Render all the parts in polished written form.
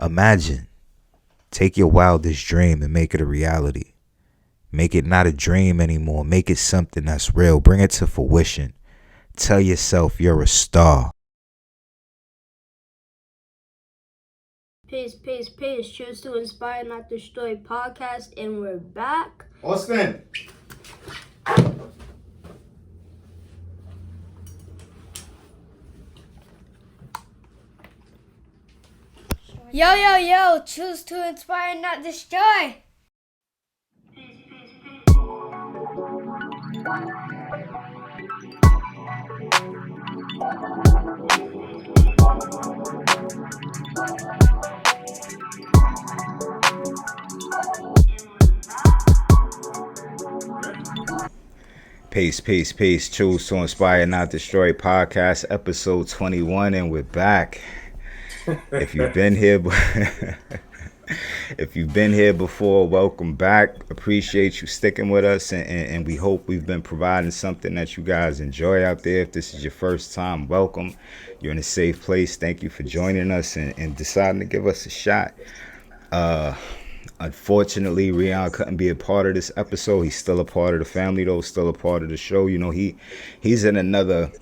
Imagine. Take your wildest dream and make it a reality. Make it not a dream anymore. Make it something that's real. Bring it to fruition. Tell yourself you're a star. Peace, peace, peace. Choose to inspire, not destroy podcast, and we're back. Austin. Yo, yo, yo. Choose to inspire, not destroy. Peace, peace, peace. Choose to inspire, not destroy podcast, episode 21, and we're back. If you've been here, before, welcome back. Appreciate you sticking with us, and we hope we've been providing something that you guys enjoy out there. If this is your first time, welcome. You're in a safe place. Thank you for joining us and deciding to give us a shot. Unfortunately, Rion couldn't be a part of this episode. He's still a part of the family, though. Still a part of the show. You know, he's in another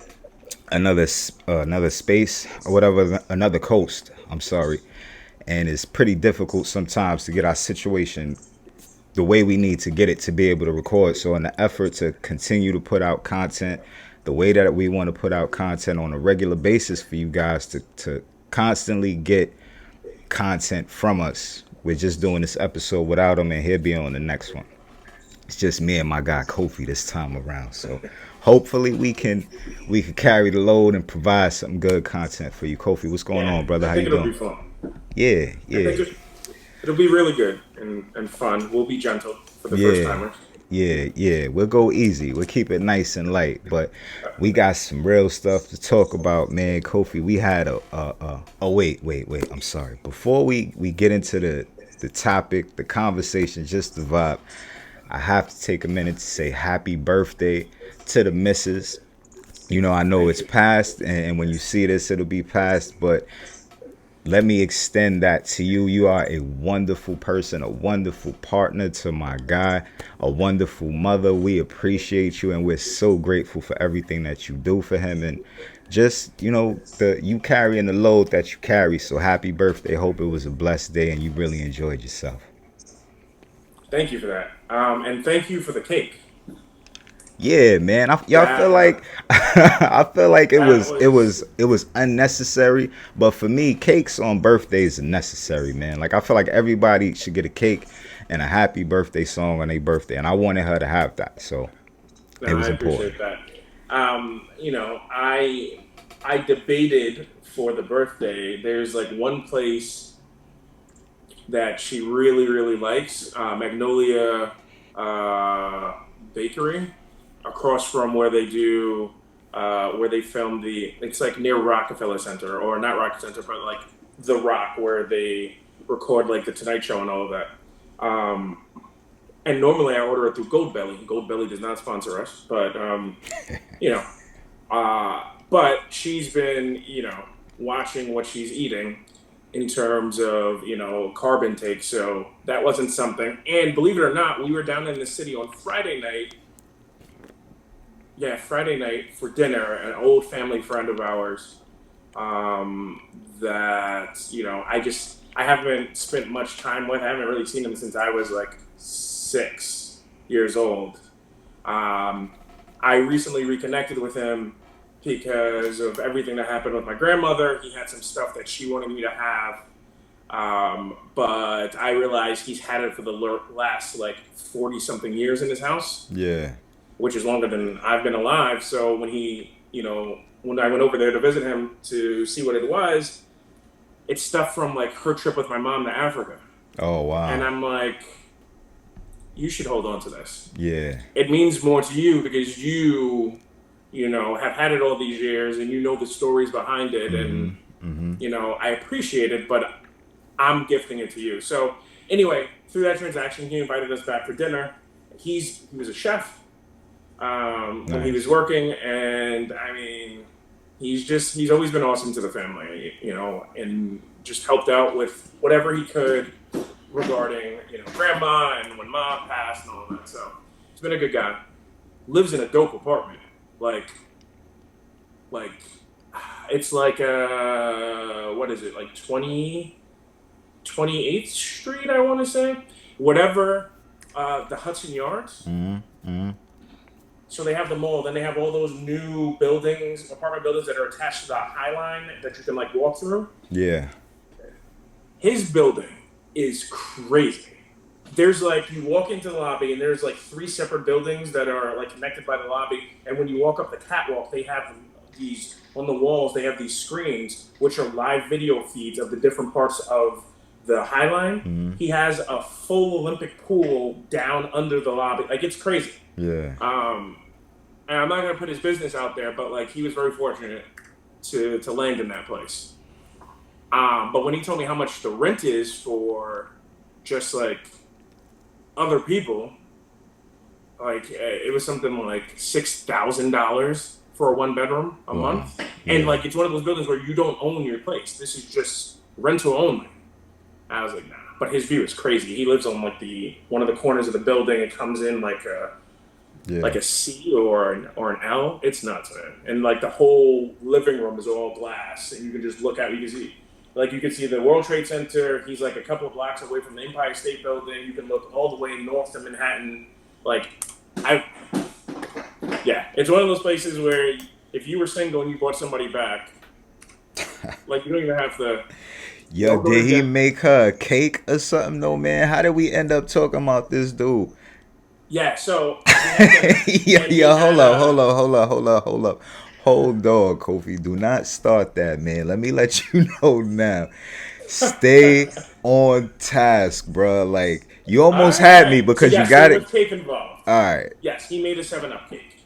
space or whatever, another coast. I'm sorry, and it's pretty difficult sometimes to get our situation the way we need to get it to be able to record. So, in the effort to continue to put out content the way that we want to put out content on a regular basis for you guys to constantly get content from us. We're just doing this episode without him, and he'll be on the next one. It's just me and my guy Kofi this time around. So hopefully we can carry the load and provide some good content for you. Kofi, what's going on, brother? How you doing? It'll be fun. Yeah. It'll be really good and fun. We'll be gentle for the first timers. Yeah. We'll go easy. We'll keep it nice and light. But we got some real stuff to talk about, man. Kofi, we had wait. I'm sorry. Before we get into the topic, the conversation, just the vibe, I have to take a minute to say happy birthday to the missus. You know, I know it's past, and when you see this, it'll be past, but let me extend that to you. You are a wonderful person, a wonderful partner to my guy, a wonderful mother. We appreciate you, and we're so grateful for everything that you do for him, and just, you know, you carrying the load that you carry. So happy birthday. Hope it was a blessed day and you really enjoyed yourself. Thank you for that. And thank you for the cake. Yeah, man. I feel like it was unnecessary, but for me, cakes on birthdays are necessary, man. Like, I feel like everybody should get a cake and a happy birthday song on their birthday, and I wanted her to have that, so it was important. Appreciate that. You know, I debated for the birthday. There's like one place that she really, really likes, Magnolia Bakery, across from where they do, where they film it's like near Rockefeller Center, or not Rockefeller Center, but like The Rock, where they record like the Tonight Show and all of that. And normally I order it through Goldbelly. Goldbelly does not sponsor us, but you know, but she's been, you know, watching what she's eating in terms of, you know, carb intake. So that wasn't something. And believe it or not, we were down in the city on Friday night. Yeah, Friday night for dinner. An old family friend of ours. That, you know, I haven't spent much time with. I haven't really seen him since I was like 6 years old. I recently reconnected with him because of everything that happened with my grandmother. He had some stuff that she wanted me to have. But I realized he's had it for the last like 40 something years in his house. Yeah. Which is longer than I've been alive. So when when I went over there to visit him to see what it was, it's stuff from like her trip with my mom to Africa. Oh, wow. And I'm like, you should hold on to this. Yeah. It means more to you because you know, have had it all these years and you know the stories behind it. And, you know, I appreciate it, but I'm gifting it to you. So anyway, through that transaction, he invited us back for dinner. He was a chef when he was working. And I mean, he's always been awesome to the family, you know, in just helped out with whatever he could regarding, grandma and when mom passed and all that. So he's been a good guy. Lives in a dope apartment. Like it's like what is it? Like 28th Street, I want to say. Whatever, the Hudson Yards. So they have the mall, then they have all those new buildings, apartment buildings that are attached to the High Line that you can like walk through. Yeah. His building is crazy. There's like, you walk into the lobby and there's like 3 separate buildings that are like connected by the lobby. And when you walk up the catwalk, they have these, on the walls, they have these screens, which are live video feeds of the different parts of the High Line. He has a full Olympic pool down under the lobby. Like, it's crazy. Yeah. And I'm not going to put his business out there, but like, he was very fortunate to land in that place. But when he told me how much the rent is for just like other people, like it was something like $6,000 for a 1-bedroom a month. Yeah. And like, it's one of those buildings where you don't own your place. This is just rental only. I was like, nah. But his view is crazy. He lives on like one of the corners of the building. It comes in like a C or an L. It's nuts, man. And like the whole living room is all glass, and you can just look out. You can see the World Trade Center. He's like a couple of blocks away from the Empire State Building. You can look all the way north to Manhattan. It's one of those places where if you were single and you brought somebody back, like you don't even have to. Yo, did he make her a cake or something though, man? How did we end up talking about this dude? Yeah, so hold up. Hold on, Kofi. Do not start that, man. Let me let you know now. Stay on task, bro. Like, you almost had me because you got it. Cake involved. All right. Yes, he made a 7-Up cake.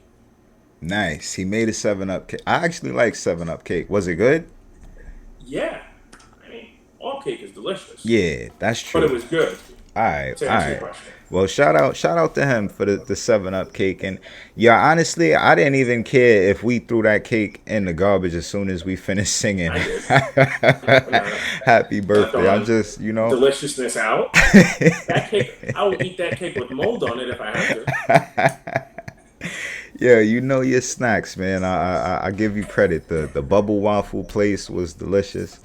Nice. He made a 7-Up cake. I actually like 7-Up cake. Was it good? Yeah. I mean, all cake is delicious. Yeah, that's true. But it was good. All right. Well, shout out to him for the 7-Up cake. And yeah, honestly, I didn't even care if we threw that cake in the garbage as soon as we finished singing happy birthday. I'm just, deliciousness out. That cake, I will eat that cake with mold on it if I have to. Yeah, your snacks, man. I give you credit. The bubble waffle place was delicious,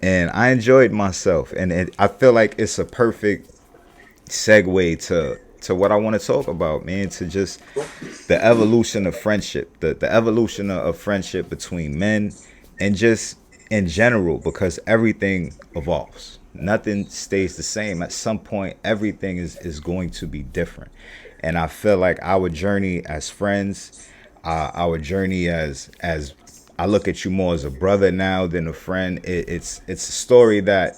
and I enjoyed myself. And I feel like it's a perfect segue to what I want to talk about, man. To just the evolution of friendship, the evolution of friendship between men, and just in general, because everything evolves. Nothing stays the same. At some point, everything is going to be different. And I feel like our journey as friends, our journey as I look at you more as a brother now than a friend. It's a story that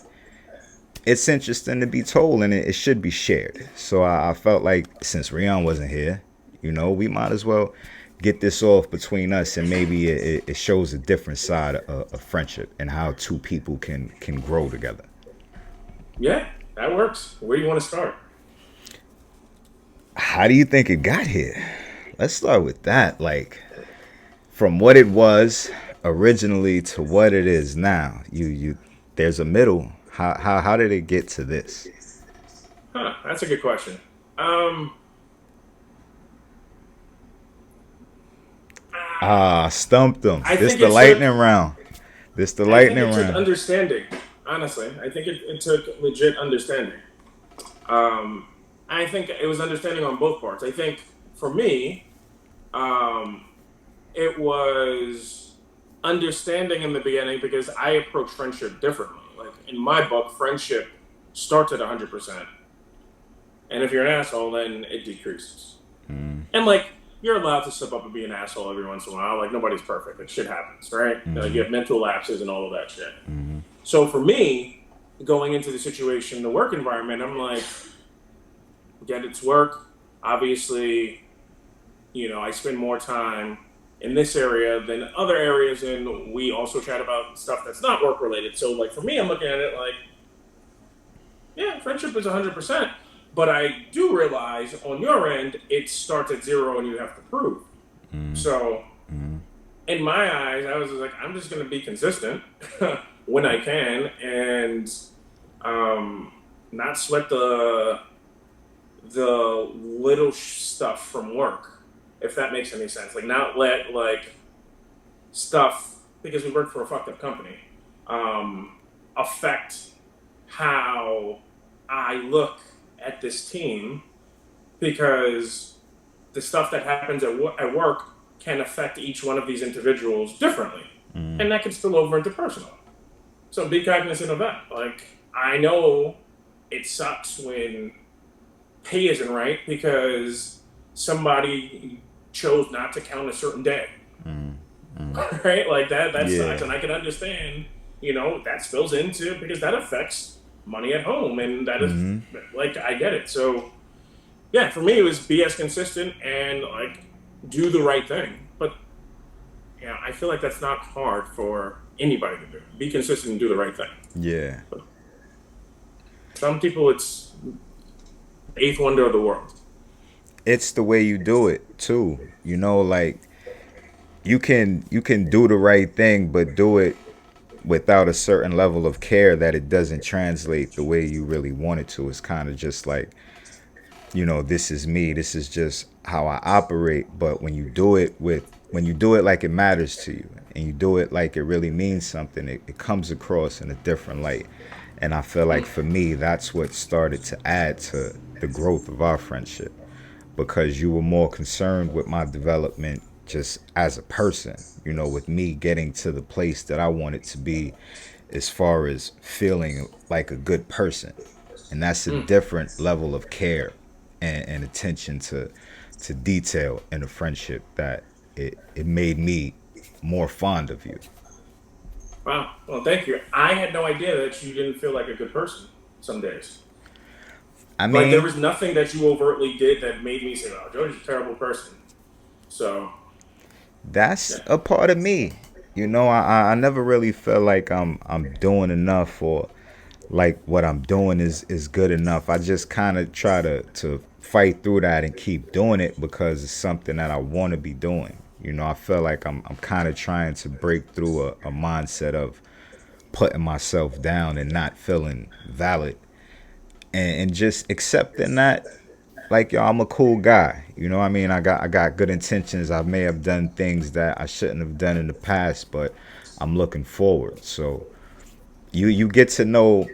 it's interesting to be told, and it should be shared. So I felt like since Rion wasn't here, we might as well get this off between us, and maybe it shows a different side of friendship and how two people can grow together. Yeah, that works. Where do you want to start? How do you think it got here? Let's start with that. Like, from what it was originally to what it is now. There's a middle. How did it get to this? That's a good question. Stumped them. This the lightning round. I think it took understanding. Honestly, I think it took legit understanding. I think it was understanding on both parts. I think for me, it was understanding in the beginning because I approach friendship differently. Like in my book, friendship starts at 100%, and if you're an asshole, then it decreases. And like you're allowed to slip up and be an asshole every once in a while. Like nobody's perfect. Like shit happens, right? Like you have mental lapses and all of that shit. So for me, going into the situation, the work environment, I'm like, get it's work. Obviously, I spend more time in this area than other areas, and we also chat about stuff that's not work related. So like for me, I'm looking at it like, yeah, friendship is 100%. But I do realize on your end, it starts at 0 and you have to prove. So in my eyes, I was like, I'm just going to be consistent when I can, and um, not sweat the little stuff from work, if that makes any sense. Like not let like stuff because we work for a fucked up company affect how I look at this team because the stuff that happens at work can affect each one of these individuals differently, and that can spill over into personal. So be cognizant of that. Like I know it sucks when pay isn't right because somebody chose not to count a certain day. Right? Like that sucks. Yeah. And I can understand, that spills into because that affects money at home and that is like I get it. So yeah, for me it was be as consistent and like do the right thing. But yeah, I feel like that's not hard for anybody to do. Be consistent and do the right thing. Yeah. Some people it's the eighth wonder of the world. It's the way you do it too. Like you can do the right thing, but do it without a certain level of care that it doesn't translate the way you really want it to. It's kind of just like, this is me. This is just how I operate. But when you do it like it matters to you and you do it like it really means something, it comes across in a different light. And I feel like for me, that's what started to add to the growth of our friendship because you were more concerned with my development just as a person, with me getting to the place that I wanted to be as far as feeling like a good person. And that's a different level of care and attention to detail in a friendship that it made me more fond of you. Wow. Well, thank you. I had no idea that you didn't feel like a good person some days. I Like there mean, was nothing that you overtly did that made me say, "Oh, Joey's a terrible person." So that's yeah, a part of me. I never really feel like I'm doing enough or like what I'm doing is good enough. I just kind of try to fight through that and keep doing it because it's something that I want to be doing. I feel like I'm kind of trying to break through a mindset of putting myself down and not feeling valid and just accepting that like yo, I'm a cool guy. What I mean? I got good intentions. I may have done things that I shouldn't have done in the past, but I'm looking forward. So you get to know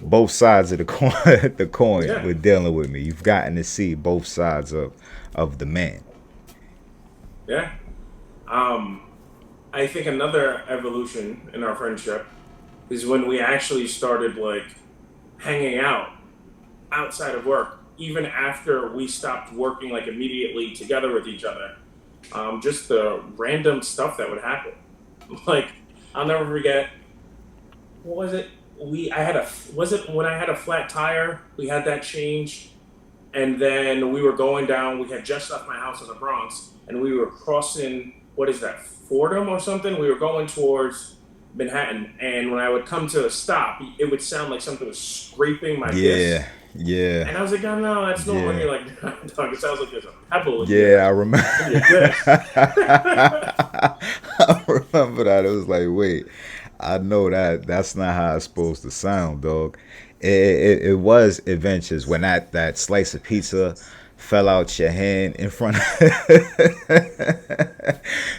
both sides of the coin the coin yeah, with dealing with me. You've gotten to see both sides of the man. yeah. Um, I think another evolution in our friendship is when we actually started like hanging out outside of work, even after we stopped working like immediately together with each other. Just the random stuff that would happen. Like I'll never forget. What was it? I had a was it when I had a flat tire? We had that changed, and then we were going down. We had just left my house in the Bronx, and we were crossing what is that, Fordham or something? We were going towards Manhattan, and when I would come to a stop, it would sound like something was scraping my Yeah, disc. yeah, And I was like, oh no, that's normal. And yeah, you're like, dog, it sounds like there's a pebble yeah. I remember. in your disc. I remember that. It was like, wait, I know that's not how it's supposed to sound, dog. It was adventures when that slice of pizza fell out your hand in front of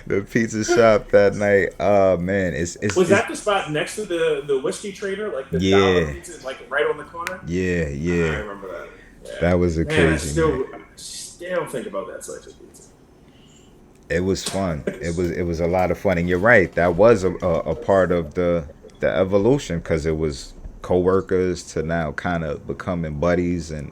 the pizza shop that night. Oh man, Was it's that the spot next to the whiskey trader, like the dollar yeah, pizza, like right on the corner? yeah, I yeah. remember that. Yeah, That was a man, crazy night. I still think about that slice of pizza. It was fun. It was a lot of fun, and you're right. That was a part of the evolution because it was coworkers to now kind of becoming buddies and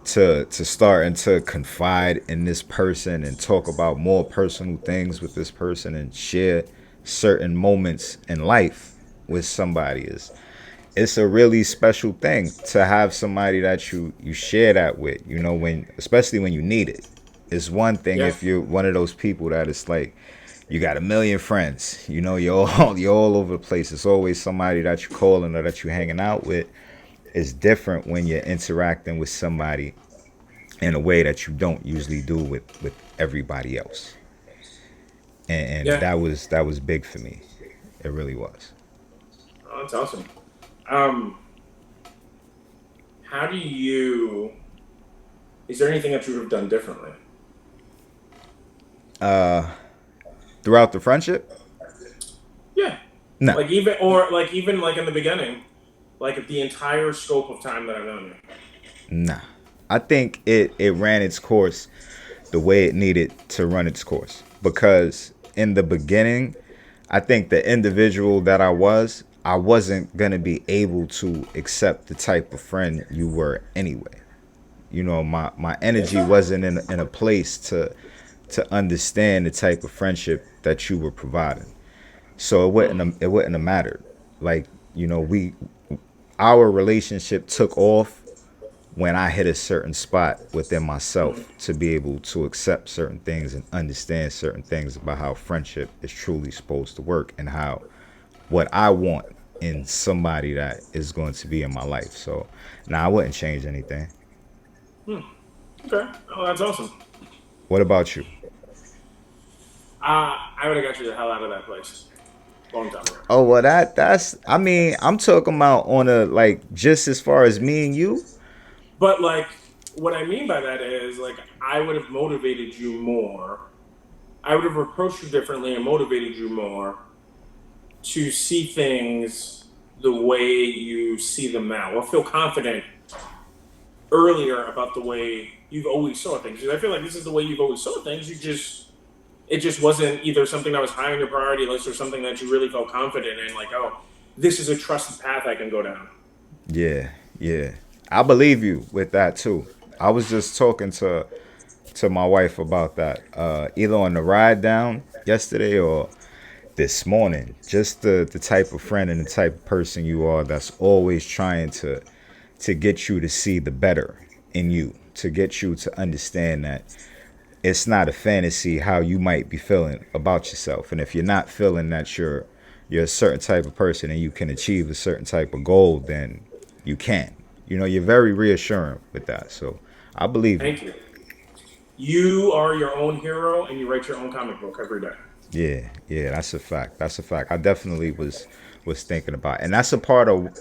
to starting to confide in this person and talk about more personal things with this person and share certain moments in life with somebody is it's a really special thing to have somebody that you share that with, when especially when you need it. It's one thing Yeah, if you're one of those people that it's like you got a million friends, you're all over the place. It's always somebody that you calling or that you're hanging out with. It's different when you're interacting with somebody in a way that you don't usually do with everybody else. And yeah. that was big for me. It really was. Oh, that's awesome. Um, how do you? Is there anything that you would have done differently? Throughout the friendship, Yeah, no, like even like in the beginning, like the entire scope of time that I've known you. nah. I think it ran its course the way it needed to run its course, because in the beginning, I think the individual that I wasn't gonna be able to accept the type of friend you were anyway. My energy wasn't in a place to understand the type of friendship that you were providing. So it wouldn't have mattered. Like, we our relationship took off when I hit a certain spot within myself to be able to accept certain things and understand certain things about how friendship is truly supposed to work, and how what I want in somebody that is going to be in my life. So now I wouldn't change anything. Hmm. Okay. Oh, that's awesome. What about you? I would have got you the hell out of that place long time ago. Oh well, that's. I mean, I'm talking about on a, like, just as far as me and you. But like, what I mean by that is like I would have motivated you more. I would have approached you differently and motivated you more to see things the way you see them now, or feel confident earlier about the way you've always saw things. Because I feel like this is the way you've always saw things. It just wasn't either something that was high on your priority list or something that you really felt confident in. Like, oh, this is a trusted path I can go down. Yeah, yeah. I believe you with that too. I was just talking to my wife about that, either on the ride down yesterday or this morning. Just the type of friend and the type of person you are, that's always trying to get you to see the better in you, to get you to understand that it's not a fantasy how you might be feeling about yourself. And if you're not feeling that you're a certain type of person and you can achieve a certain type of goal, then you can. You're very reassuring with that. So I believe you. Thank you. You are your own hero and you write your own comic book every day. Yeah, yeah, that's a fact. That's a fact. I definitely was thinking about, and that's a part of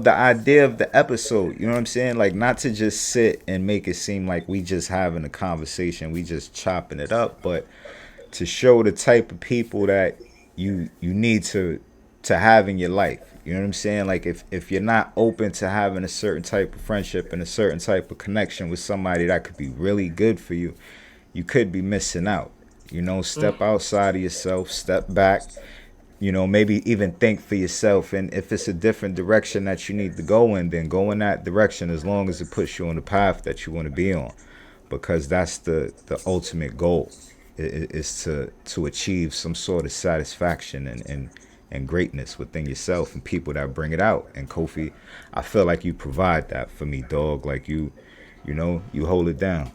the idea of the episode. You know what I'm saying? Like, not to just sit and make it seem like we just having a conversation, we just chopping it up, but to show the type of people that you need to have in your life. You know what I'm saying? Like, if you're not open to having a certain type of friendship and a certain type of connection with somebody that could be really good for you, you could be missing out. Step outside of yourself, step back, maybe even think for yourself. And if it's a different direction that you need to go in, then go in that direction, as long as it puts you on the path that you want to be on. Because that's the ultimate goal, is to achieve some sort of satisfaction and greatness within yourself and people that bring it out. And Kofi, I feel like you provide that for me, dog. Like, you hold it down.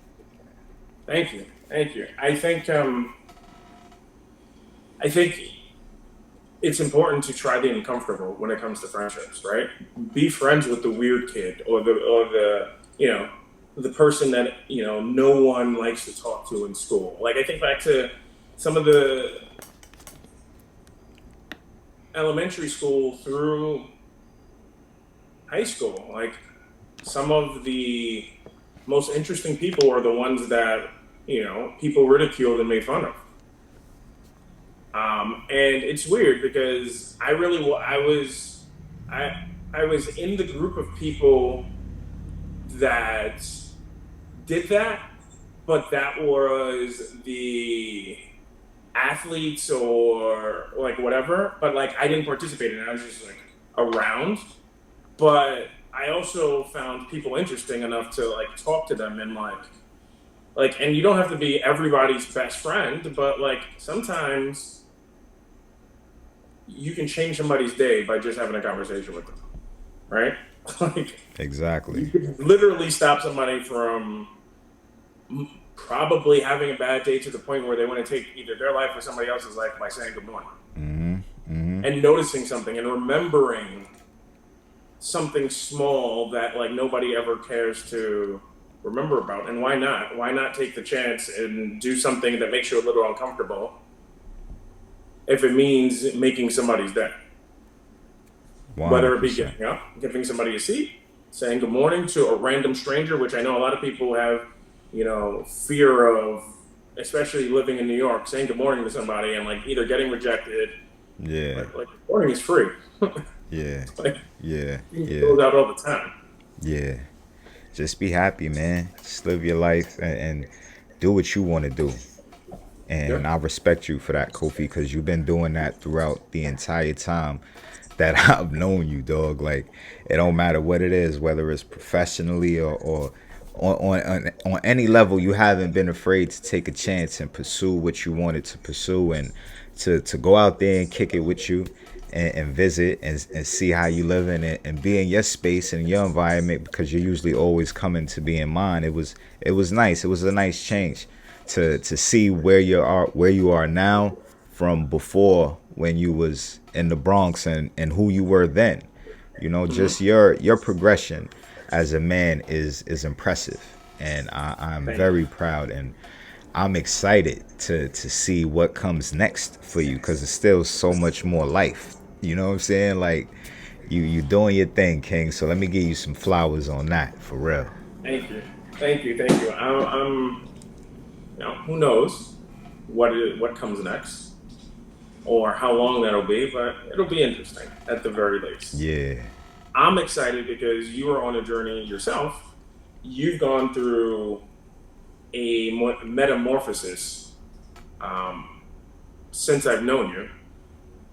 Thank you. Thank you. I think it's important to try the uncomfortable when it comes to friendships, right? Be friends with the weird kid or the the person that no one likes to talk to in school. Like I think back to some of the elementary school through high school. Like some of the most interesting people are the ones that people ridiculed and made fun of. And it's weird because I was in the group of people that did that, but that was the athletes or like whatever. But like I didn't participate in it. I was just like around. But I also found people interesting enough to like talk to them and and you don't have to be everybody's best friend, but like sometimes you can change somebody's day by just having a conversation with them, right? Like Exactly. you could literally stop somebody from probably having a bad day to the point where they want to take either their life or somebody else's life by saying good morning and noticing something and remembering something small that like nobody ever cares to remember about. And why not take the chance and do something that makes you a little uncomfortable if it means making somebody's day. whether it be 100%. getting up, giving somebody a seat, saying good morning to a random stranger, which I know a lot of people have, fear of, especially living in New York, saying good morning to somebody and like either getting rejected, Yeah, like good morning is free. yeah, Like yeah, it yeah, goes out all the time. yeah. Just be happy, man. Just live your life and do what you want to do. Yeah. And I respect you for that, Kofi, because you've been doing that throughout the entire time that I've known you, dog. Like, it don't matter what it is, whether it's professionally or on any level, you haven't been afraid to take a chance and pursue what you wanted to pursue and to go out there and kick it with you and visit and see how you live in it and be in your space and your environment because you're usually always coming to be in mine. It was nice. It was a nice change to see where you are now from before when you was in the Bronx and who you were then. Mm-hmm. Just your progression as a man is impressive, and I'm Thank you. very proud and I'm excited to see what comes next for you because it's still so much more life. You know what I'm saying? Like you doing your thing, King. So let me give you some flowers on that for real. Thank you. Thank you. Thank you. Who knows what comes next or how long that'll be, but it'll be interesting at the very least. Yeah, I'm excited because you are on a journey yourself. You've gone through a metamorphosis um, since I've known you,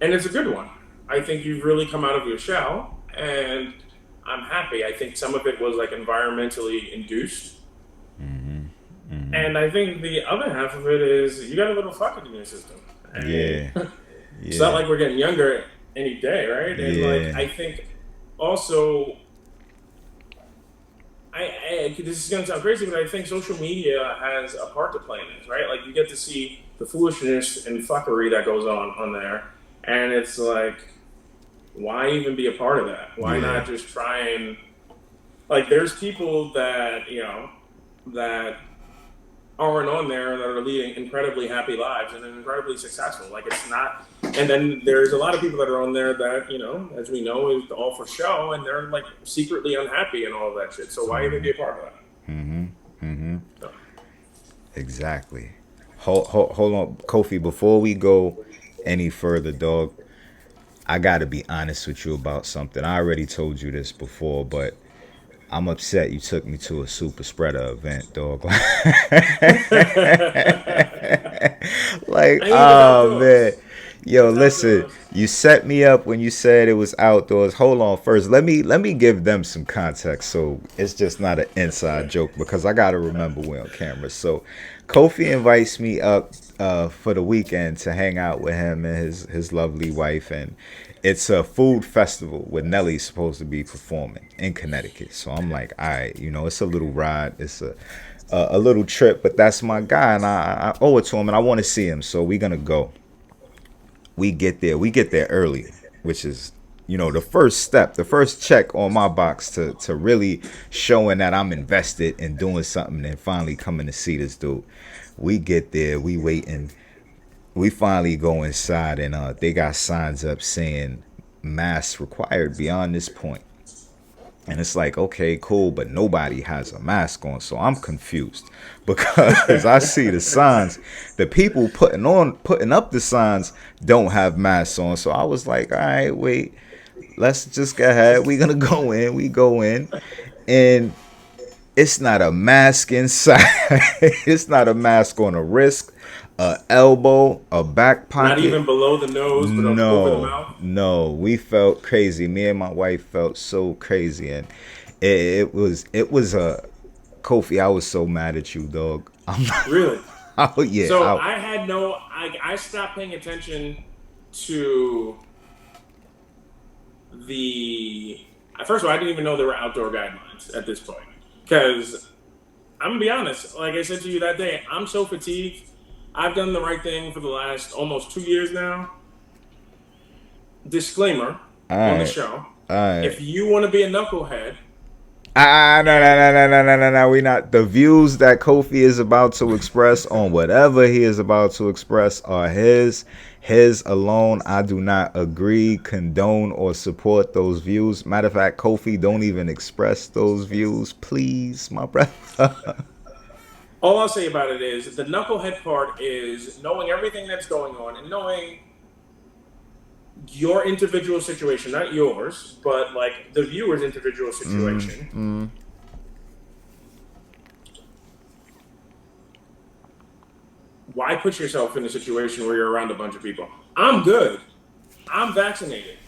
and it's a good one. I think you've really come out of your shell, and I'm happy. I think some of it was like environmentally induced, and I think the other half of it is you got a little fucking in your system. And yeah, it's not yeah, like we're getting younger any day, right? And like yeah, I think also this is gonna sound crazy, but I think social media has a part to play in this, right? Like you get to see the foolishness and fuckery that goes on there, and it's like, why even be a part of that? Why yeah, not just try and like? There's people that that aren't on there that are leading incredibly happy lives and incredibly successful. Like it's not. And then there's a lot of people that are on there that as we know, is all for show, and they're like secretly unhappy and all of that shit. So why even be a part of that? So, exactly. Hold on, Kofi. Before we go any further, dog, I gotta be honest with you about something. I already told you this before, but I'm upset you took me to a super spreader event, dog. Like, I mean, it was oh man. outdoors. It Yo, was listen, outdoors. you set me up when you said it was outdoors. Hold on first. Let me give them some context so it's just not an inside joke because I gotta remember we're on camera. So Kofi invites me up for the weekend to hang out with him and his lovely wife, and it's a food festival where Nelly's supposed to be performing in Connecticut. So I'm like, all right, it's a little ride. It's a little trip, but that's my guy, and I owe it to him, and I want to see him. So we're gonna go. We get there early, which is the first step, the first check on my box to really showing that I'm invested in doing something and finally coming to see this dude. We get there, we waiting, we finally go inside, and they got signs up saying masks required beyond this point. And it's like, okay, cool, but nobody has a mask on, so I'm confused because I see the signs. The people putting up the signs don't have masks on, so I was like, all right, wait, let's just go ahead. We gonna go in. We go in, and it's not a mask inside. It's not a mask on a wrist, a elbow, a back Not pocket. even below the nose, but over the No, mouth. no, we felt crazy. Me and my wife felt so crazy, and it was a Kofi. I was so mad at you, dog. I'm Really. oh yeah, So I had no. I stopped paying attention to the. First of all, I didn't even know there were outdoor guidelines at this point. Because I'm gonna be honest. Like I said to you that day, I'm so fatigued. I've done the right thing for the last almost 2 years now. Disclaimer all on the right, show: all right, if you want to be a knucklehead, No. We not the views that Kofi is about to express on whatever he is about to express are his alone. I do not agree, condone, or support those views. Matter of fact, Kofi, don't even express those views, please, my brother. All I'll say about it is the knucklehead part is knowing everything that's going on and knowing your individual situation, not yours, but like the viewer's individual situation. Why put yourself in a situation where you're around a bunch of people? I'm good. I'm vaccinated.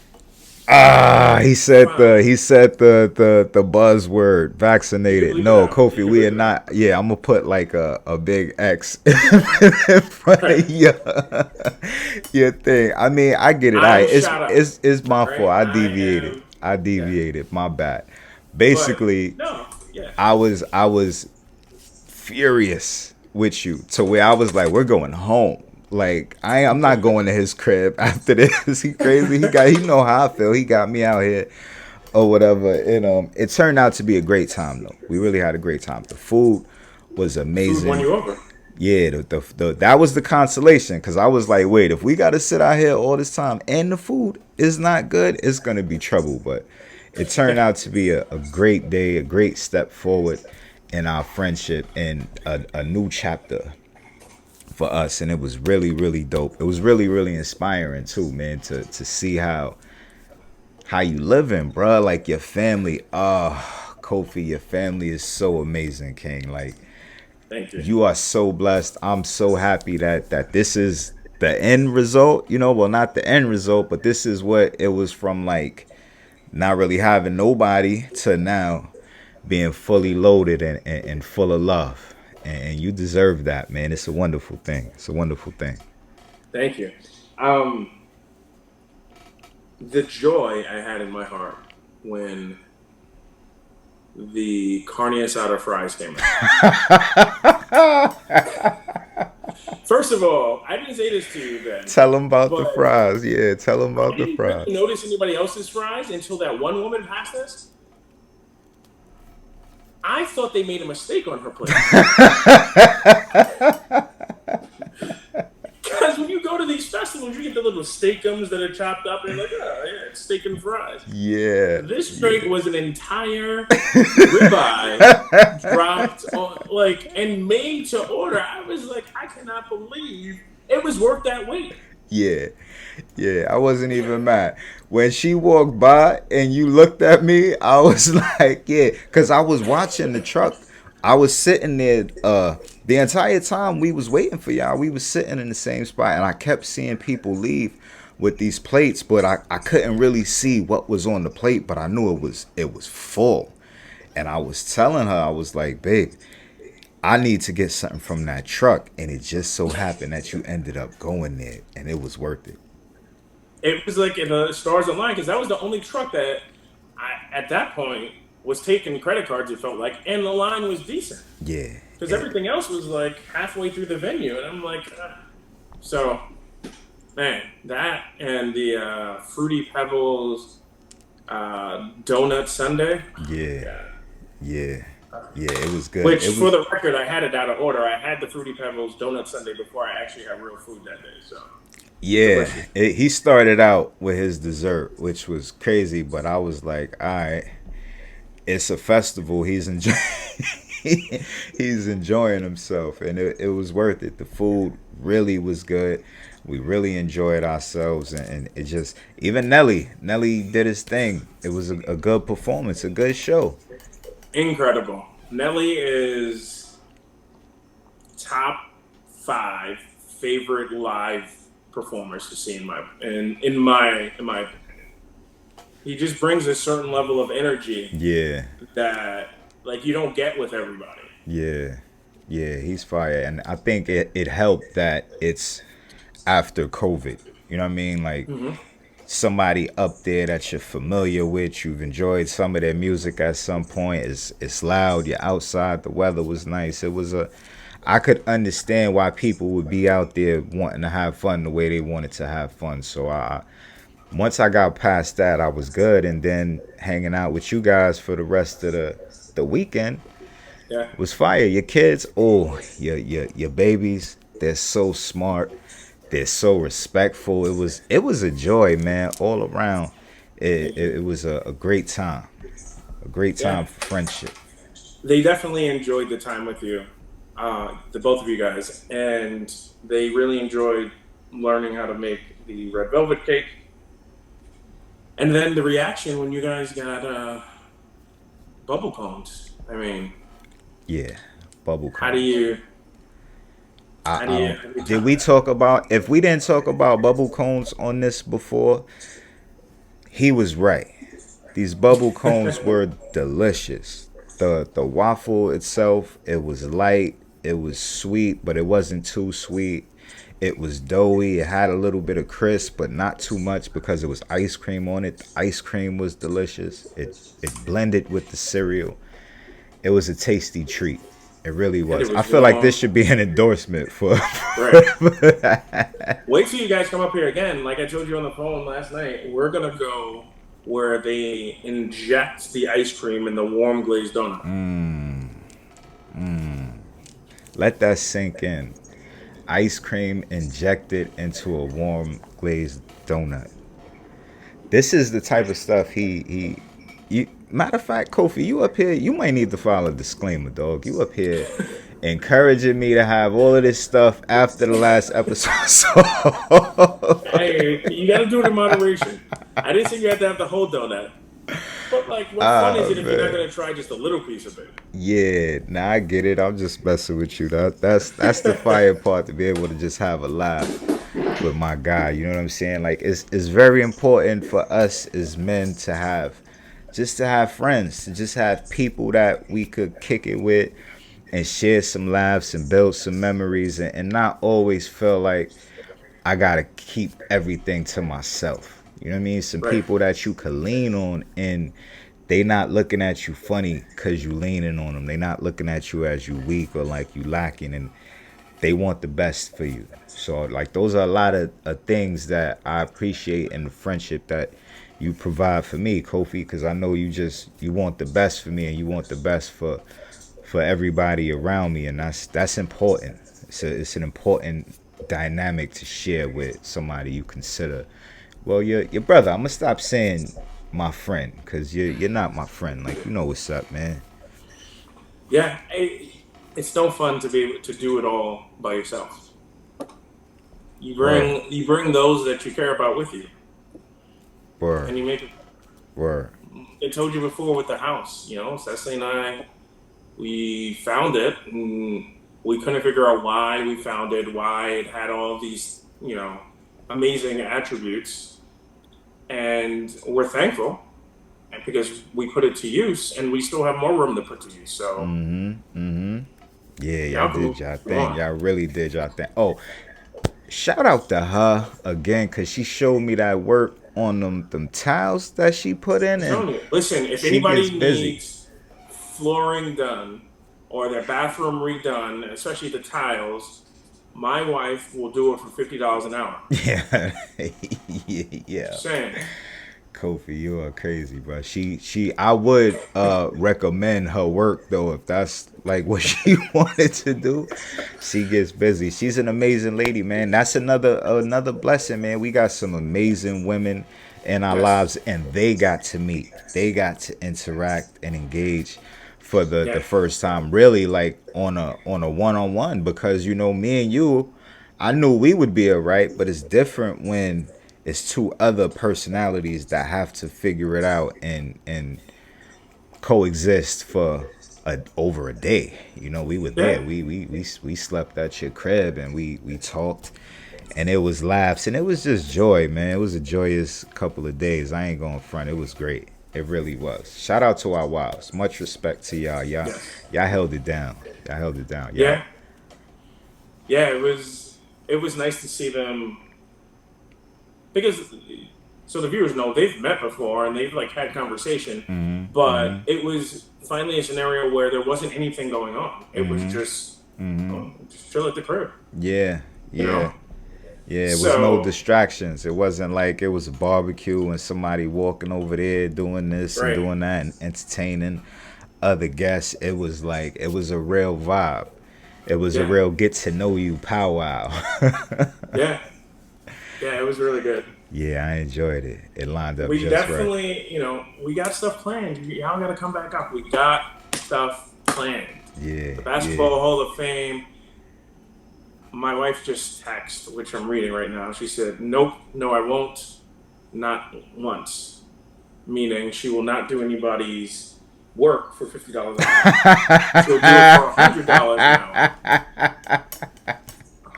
He said the buzzword vaccinated. No, Kofi, we are not. Yeah, I'm gonna put like a big X in front of your thing. I mean, I get it. I'm It's shot up. it's my Right? fault. I deviated. I deviated. My bad. Basically, no, yeah. I was furious with you to where I was like, we're going home. Like I'm not going to his crib after this. He crazy. He know how I feel. He got me out here or whatever. And it turned out to be a great time though. We really had a great time. The food was amazing. Food won you over. Yeah, that was the consolation because I was like, wait, if we got to sit out here all this time and the food is not good, it's gonna be trouble. But it turned out to be a great day, a great step forward in our friendship and a new chapter for us, and it was really, really dope. It was really, really inspiring too, man, to see how you living, bro. Like your family, Kofi, your family is so amazing, King. Like Thank you. You are so blessed. I'm so happy that this is the end result. You know, well, not the end result, but this is what it was from. Like not really having nobody to now being fully loaded and full of love. And you deserve that, man. It's a wonderful thing. It's a wonderful thing. Thank you. The joy I had in my heart when the carne asada fries came out. First of all, I didn't say this to you then. Tell them about the fries. Yeah, tell them about the fries. I didn't notice anybody else's fries until that one woman passed us. I thought they made a mistake on her plate. Because when you go to these festivals, you get the little steakums that are chopped up, and you're like, oh, yeah, it's steak and fries. Yeah. This drink was an entire ribeye dropped on, and made to order. I was like, I cannot believe it was worth that weight. Yeah. Yeah, I wasn't even mad. When she walked by and you looked at me, I was like, yeah, because I was watching the truck. I was sitting there the entire time we was waiting for y'all. We was sitting in the same spot, and I kept seeing people leave with these plates, but I couldn't really see what was on the plate, but I knew it was full. And I was telling her, I was like, babe, I need to get something from that truck. And it just so happened that you ended up going there, and it was worth it. It was like in the stars align, because that was the only truck that at that point was taking credit cards, it felt like, and the line was decent. Yeah. Because everything else was like halfway through the venue, and I'm like, so, man, that and the Fruity Pebbles donut sundae. Yeah, it was good. Which, for the record, I had it out of order. I had the Fruity Pebbles donut sundae before I actually had real food that day, so. Yeah, he started out with his dessert, which was crazy, but I was like, all right, it's a festival. He's enjoying himself, and it was worth it. The food really was good. We really enjoyed ourselves, and it just, even Nelly did his thing. It was a good performance, a good show. Incredible. Nelly is top 5 favorite live performers to see in my opinion. He just brings a certain level of energy. Yeah. That you don't get with everybody. Yeah, he's fire, and I think it helped that it's after COVID. You know what I mean? Like somebody up there that you're familiar with, you've enjoyed some of their music at some point. It's loud. You're outside. The weather was nice. I could understand why people would be out there wanting to have fun the way they wanted to have fun. So once I got past that, I was good. And then hanging out with you guys for the rest of the weekend Yeah, was fire. Your kids, oh, your babies, they're so smart. They're so respectful. It was a joy, man, all around. It thank you. it, it was a great time. A great Yeah, time for friendship. they definitely enjoyed the time with you, the both of you guys, and they really enjoyed learning how to make the red velvet cake. And then the reaction when you guys got bubble cones. I mean, Yeah, bubble how do cones. you I, how do I you don't. how do you Did top we that? talk about? If we didn't talk about bubble cones on this before, he was right. These bubble cones were delicious. The waffle itself, it was light, it was sweet, but it wasn't too sweet. It was doughy. It had a little bit of crisp, but not too much because it was ice cream on it. The ice cream was delicious. It blended with the cereal. It was a tasty treat. It really And was. it I was feel like this warm, should be an endorsement for. right? Wait till you guys come up here again. Like I told you on the phone last night, we're gonna go where they inject the ice cream in the warm glazed donut. Let that sink in. Ice cream injected into a warm glazed donut. This is the type of stuff matter of fact, Kofi, you up here, you might need to file a disclaimer, dog. You up here encouraging me to have all of this stuff after the last episode. Hey, you got to do it in moderation. I didn't say you had to have the whole donut, but like, what fun is Ah, it if you're not man. gonna try just a little piece of it? Yeah, nah, I get it. I'm just messing with you. That's the fire part, to be able to just have a laugh with my guy. You know what I'm saying? Like it's very important for us as men to have just to have friends, to just have people that we could kick it with and share some laughs and build some memories, and not always feel like I gotta keep everything to myself. You know what I mean? Some Right. people that you could lean on, and they not looking at you funny because you leaning on them. They not looking at you as you weak or like you lacking, and they want the best for you. So like those are a lot of things that I appreciate in the friendship that you provide for me, Kofi, because I know you want the best for me, and you want the best for everybody around me, and that's important. It's an important dynamic to share with somebody you consider. Well, your brother. I'm gonna stop saying my friend, because you're not my friend. Like, you know what's up, man. Yeah, it's no fun to be able to do it all by yourself. Word, You bring those that you care about with you, word, and you make it. word. I told you before with the house. You know, Cecily and I, we found it, and we couldn't figure out why we found it, why it had all of these, amazing attributes, and we're thankful because we put it to use, and we still have more room to put to use. So Yeah, y'all y'all can did move y'all thing. on. Y'all really did y'all thing. Oh, shout out to her again, because she showed me that work on them tiles that she put in, I'm and telling you. Listen, if she gets anybody busy. needs flooring done or their bathroom redone, especially the tiles, my wife will do it for $50 an hour. Yeah, yeah. Just saying. Kofi, you are crazy, bro. I would recommend her work though, if that's like what she wanted to do. She gets busy. She's an amazing lady, man. That's another blessing, man. We got some amazing women in our Yes. lives, and they got to meet. They got to interact and engage for the Yeah. first time, really, like on a one-on-one, because me and you, I knew we would be alright, but it's different when it's two other personalities that have to figure it out and coexist for over a day. We were there. Yeah. We slept at your crib, and we talked, and it was laughs, and it was just joy, man. It was a joyous couple of days. I ain't going front. It was great. It really was. Shout out to our wives. Much respect to y'all. Yes. Y'all held it down. Y'all held it down. Y'all. Yeah. Yeah. It was nice to see them because so the viewers know they've met before and they've like had conversation, but it was finally a scenario where there wasn't anything going on. It was just, oh, just chill at the crib, Yeah. you Yeah. know. Yeah, it was no So, distractions. It wasn't like it was a barbecue and somebody walking over there doing this and right. doing that and entertaining other guests. It was like it was a real vibe. It was a Yeah. real get to know you powwow. Yeah. Yeah, it was really good. Yeah, I enjoyed it. It lined up We just right. definitely, we got stuff planned. Y'all got to come back up. We got stuff planned. Yeah, The yeah. Basketball Hall of Fame. My wife just texted, which I'm reading right now. She said, "Nope, no, I won't. Not once." Meaning she will not do anybody's work for $50 an hour. She'll do it for $100 an hour.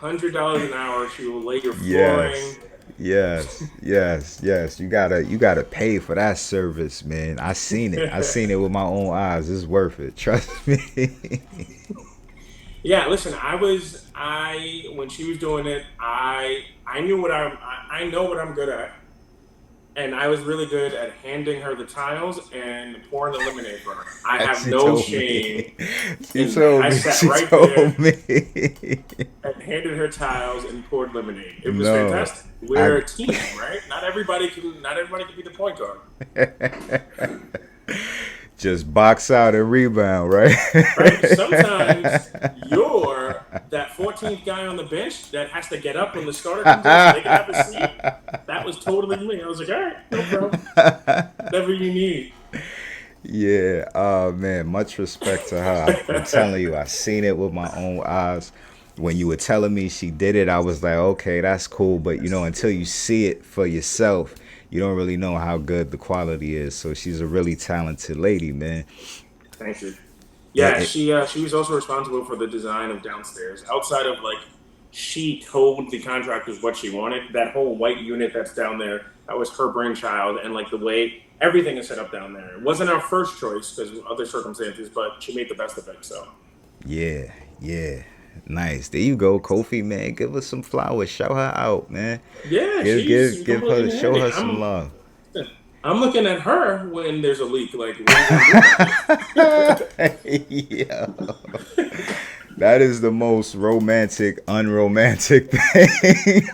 $100 an hour. She will lay your Yes. flooring. Yes. You gotta pay for that service, man. I seen it. I seen it with my own eyes. It's worth it. Trust me. Yeah, listen, when she was doing it, I knew I know what I'm good at. And I was really good at handing her the tiles and pouring the lemonade for her. I have She no told shame me. She in that. told I me. sat She right there told me. and handed her tiles and poured lemonade. It was No, fantastic. We're I a team, right? Not everybody can be the point guard. just box out and rebound, right? Right? Sometimes you're that 14th guy on the bench that has to get up when the starter comes in so they can have a seat. That was totally me. I was like, all right, no problem. Whatever you need. Yeah, oh man, much respect to her. I'm telling you, I seen it with my own eyes. When you were telling me she did it, I was like, okay, that's cool. But until you see it for yourself, you don't really know how good the quality is. So she's a really talented lady, man. Thank you. It, Yeah, it, she was also responsible for the design of downstairs. Outside of like, she told the contractors what she wanted. That whole white unit that's down there, that was her brainchild, and like the way everything is set up down there. It wasn't our first choice because of other circumstances, but she made the best of it. So yeah. Nice. There you go, Kofi, man. Give her some flowers. Shout her out, man. yeah, Give she's give give her completely show handy. her some love. I'm looking at her when there's a leak. Like, what are you gonna do about Yeah. That is the most romantic, unromantic thing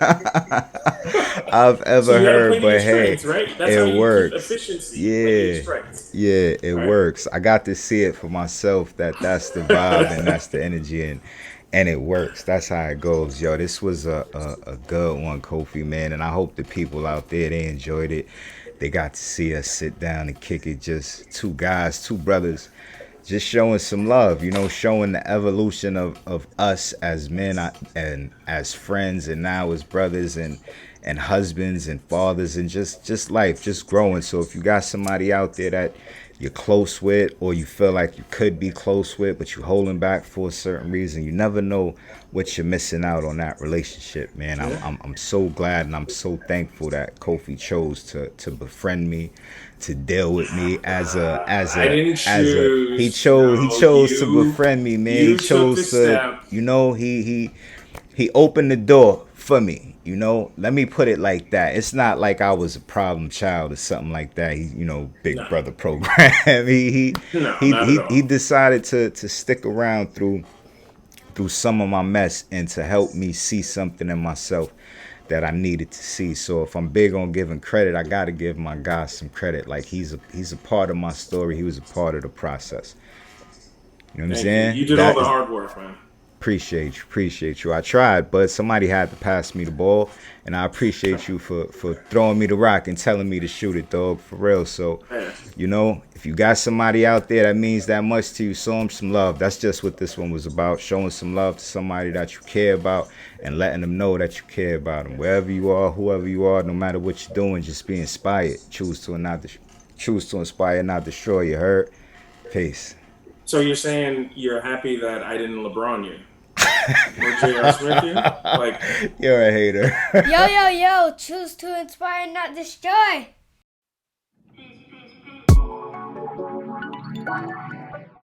I've it? So ever you got to play heard. to your But hey, strengths, right? That's how it you keep works. efficiency. Play to your Yeah. strengths, Yeah, it right? works. I got to see it for myself that that's the vibe and that's the energy and it works. That's how it goes. Yo, this was a good one, Kofi, man. And I hope the people out there, they enjoyed it. They got to see us sit down and kick it. Just two guys, two brothers, just showing some love, showing the evolution of us as men and as friends and now as brothers and husbands and fathers and just life, just growing. So if you got somebody out there that you're close with or you feel like you could be close with, but you're holding back for a certain reason, you never know what you're missing out on that relationship, man. I'm Yeah. I'm, I'm so glad and I'm so thankful that Kofi chose to befriend me, to deal with me I didn't he choose. No, chose to befriend me, man. He you took the chose to, step. he opened the door for me. Let me put it like that. It's not like I was a problem child or something like that. Big No, brother program. no, not at He all. decided to stick around through some of my mess and to help me see something in myself that I needed to see. So if I'm big on giving credit, I gotta give my guy some credit. Like he's a part of my story. He was a part of the process. You know what I'm Thank you. saying? You did all That the is hard work, man. appreciate you. I tried, but somebody had to pass me the ball, and I appreciate you for throwing me the rock and telling me to shoot it, dog, for real. So, Yeah. if you got somebody out there that means that much to you, show them some love. That's just what this one was about, showing some love to somebody that you care about and letting them know that you care about them. Wherever you are, whoever you are, no matter what you're doing, just be inspired. Choose to inspire, not destroy. You heard? Peace. So you're saying you're happy that I didn't LeBron you or J.R. Smith you? Like, You're a hater. Yo, choose to inspire, not destroy. Peace, peace, peace.